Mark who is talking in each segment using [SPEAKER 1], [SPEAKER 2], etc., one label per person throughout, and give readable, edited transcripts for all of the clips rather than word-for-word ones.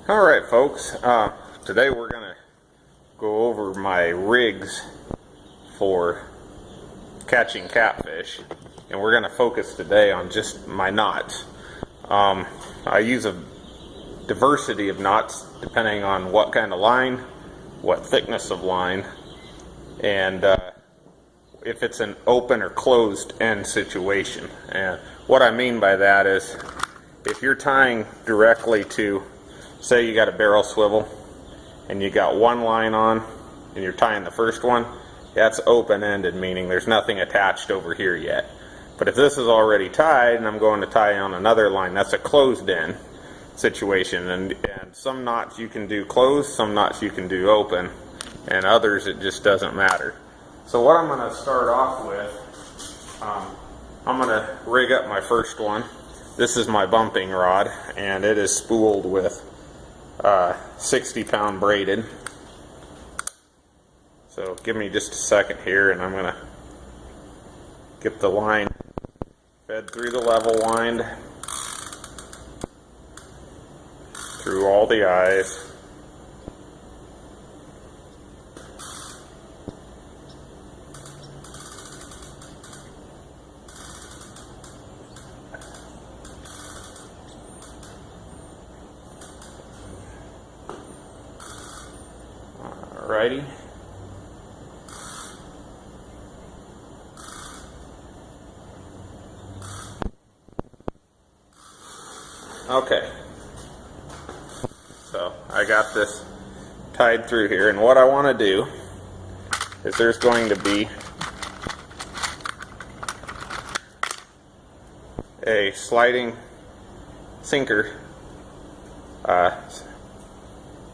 [SPEAKER 1] Alright folks, today we're going to go over my rigs for catching catfish, and we're going to focus today on just my knots. I use a diversity of knots depending on what kind of line, what thickness of line, and if it's an open or closed end situation. And what I mean by that is if you're tying directly to, say you got a barrel swivel and you got one line on and you're tying the first one, that's open-ended, meaning there's nothing attached over here yet. But if this is already tied and I'm going to tie on another line, that's a closed-end situation. And some knots you can do closed, some knots you can do open, and others it just doesn't matter. So what I'm going to start off with, I'm going to rig up my first one. This is my bumping rod, and it is spooled with 60-pound braided. So give me just a second here, and I'm going to get the line fed through the level wind, through all the eyes. Alrighty. Okay. So I got this tied through here, and what I want to do is there's going to be a sliding sinker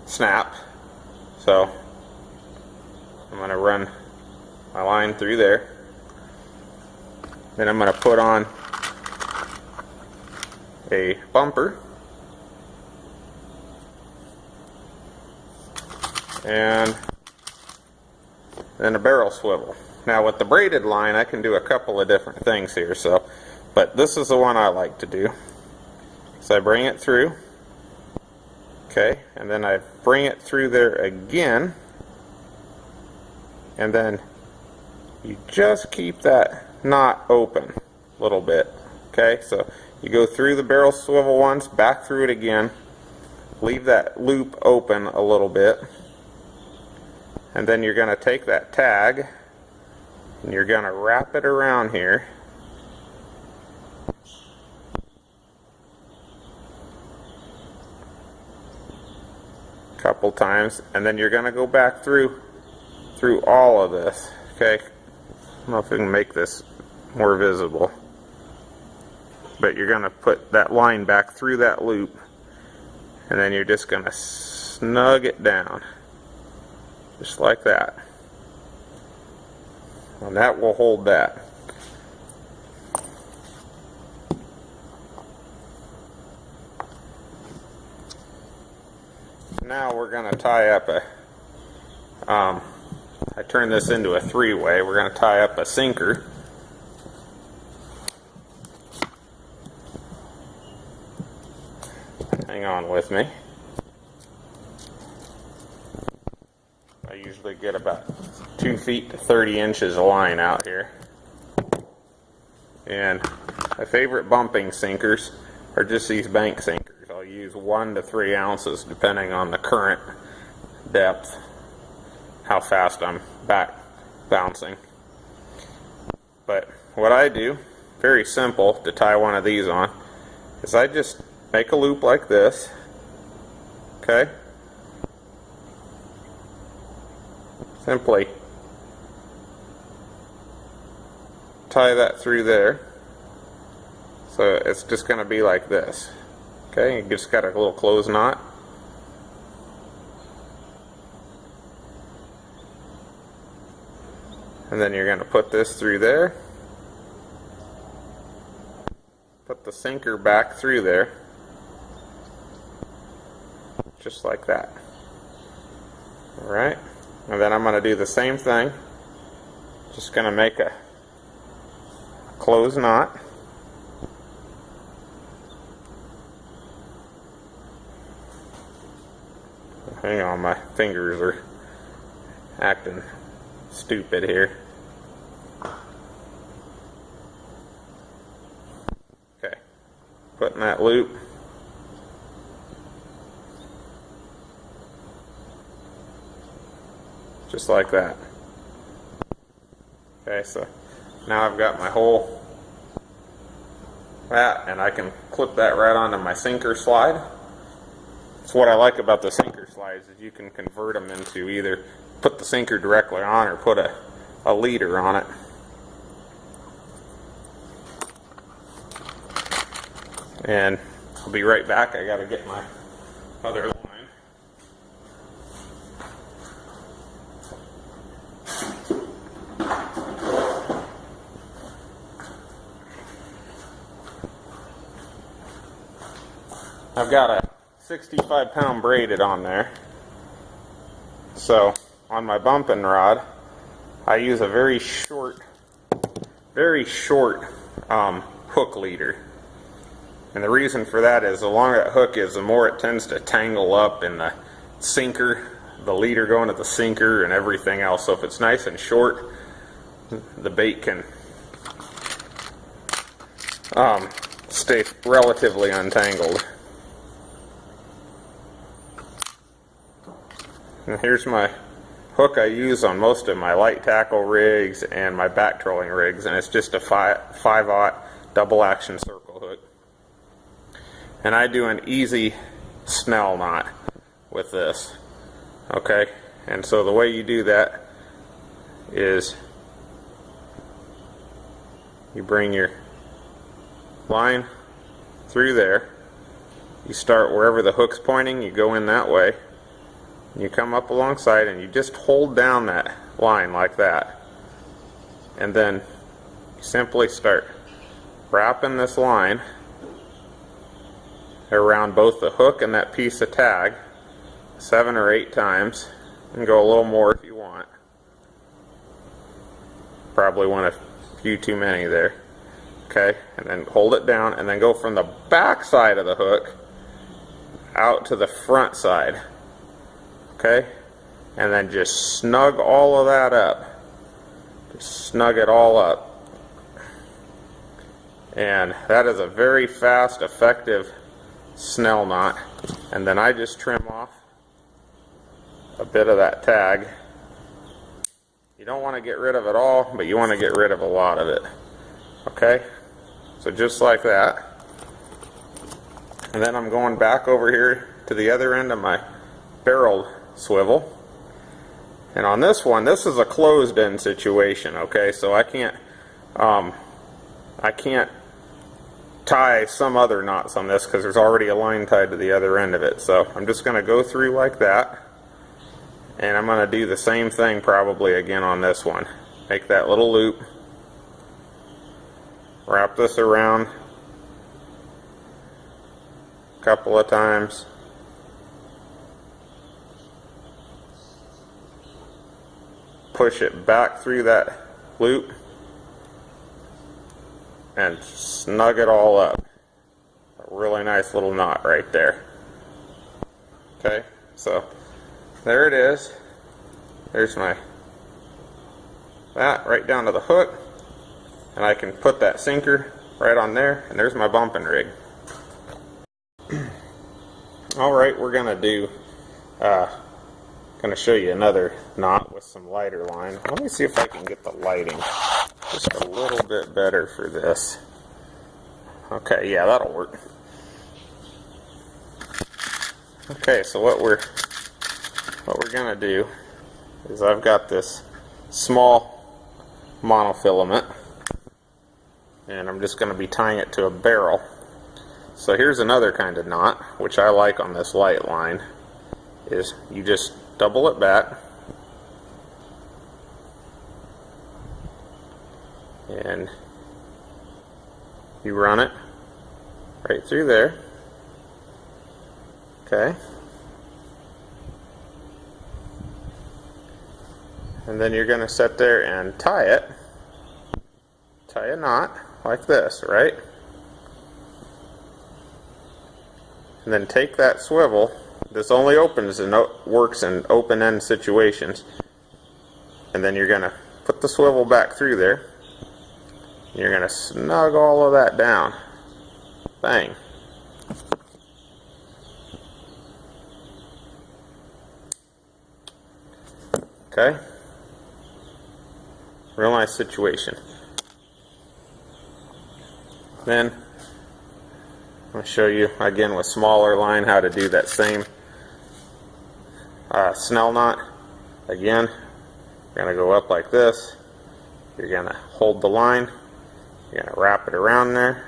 [SPEAKER 1] snap. So I'm going to run my line through there. Then I'm going to put on a bumper and then a barrel swivel. Now with the braided line I can do a couple of different things here, but this is the one I like to do. So I bring it through, okay, and then I bring it through there again, and then you just keep that knot open a little bit. Okay, so you go through the barrel swivel once, back through it again, leave that loop open a little bit, and then you're going to take that tag and you're going to wrap it around here. A couple times, and then you're going to go back through all of this. Okay, I don't know if we can make this more visible, but you're going to put that line back through that loop, and then you're just going to snug it down just like that, and that will hold that. Now we're going to tie up I turned this into a three-way. We're going to tie up a sinker. Hang on with me. I usually get about 2 feet to 30 inches of line out here. And my favorite bumping sinkers are just these bank sinkers. I'll use 1 to 3 ounces depending on the current depth, how fast I'm back bouncing. But what I do, very simple, to tie one of these on, is I just make a loop like this, okay? Simply tie that through there. So it's just going to be like this, okay? You just got a little closed knot. And then you're going to put this through there, put the sinker back through there, just like that. Alright, and then I'm going to do the same thing, just going to make a closed knot. hang on, my fingers are acting stupid here. Okay, putting that loop. Just like that. Okay, so now I've got my whole that, and I can clip that right onto my sinker slide. That's what I like about the sinker slides, is you can convert them into either put the sinker directly on or put a leader on it. And I'll be right back. I gotta get my other line. I've got a 65-pound braided on there. So on my bumping rod, I use a very short hook leader. And the reason for that is the longer that hook is, the more it tends to tangle up in the sinker, the leader going to the sinker and everything else. So if it's nice and short, the bait can stay relatively untangled. And here's my hook I use on most of my light tackle rigs and my back trolling rigs, and it's just a 5/0 double action circle hook. And I do an easy Snell knot with this. Okay, and so the way you do that is you bring your line through there, you start wherever the hook's pointing, you go in that way, you come up alongside and you just hold down that line like that, and then you simply start wrapping this line around both the hook and that piece of tag 7 or 8 times, and go a little more if you want. Probably want a few too many there. Okay, and then hold it down and then go from the back side of the hook out to the front side. Okay, and then just snug all of that up. Just snug it all up. And that is a very fast, effective Snell knot. And then I just trim off a bit of that tag. You don't want to get rid of it all, but you want to get rid of a lot of it. Okay, so just like that. And then I'm going back over here to the other end of my barrel swivel, and on this one, this is a closed end situation. Okay, so I can't tie some other knots on this because there's already a line tied to the other end of it. So I'm just going to go through like that, and I'm going to do the same thing probably again on this one. Make that little loop, wrap this around a couple of times, push it back through that loop, and snug it all up. A really nice little knot right there. Okay, so there it is. There's my that right down to the hook, and I can put that sinker right on there, and there's my bumping rig. Alright, we're gonna do going to show you another knot with some lighter line. Let me see if I can get the lighting just a little bit better for this. Okay, yeah, that'll work. Okay, so what we're going to do is I've got this small monofilament, and I'm just going to be tying it to a barrel. So here's another kind of knot, which I like on this light line, is you just double it back, and you run it right through there. Okay, and then you're going to sit there and tie a knot like this, right? And then take that swivel, This only opens and works in open-end situations. And then you're going to put the swivel back through there. You're going to snug all of that down. Bang. Okay. Real nice situation. Then I'm going to show you again with smaller line how to do that same snell knot. Again, you're going to go up like this. You're going to hold the line. You're going to wrap it around there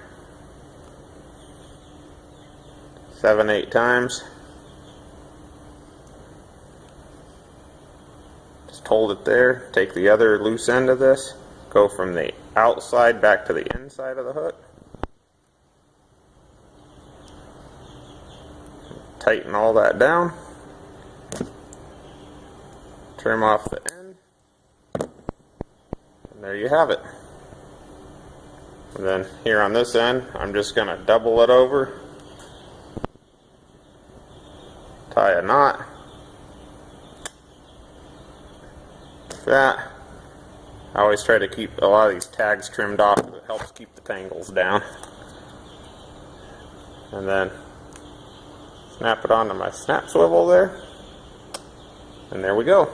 [SPEAKER 1] 7-8 times. Just hold it there. Take the other loose end of this. Go from the outside back to the inside of the hook. Tighten all that down. Trim off the end. And there you have it. And then here on this end, I'm just going to double it over. Tie a knot. Like that. I always try to keep a lot of these tags trimmed off. It helps keep the tangles down. And then snap it onto my snap swivel there, and there we go.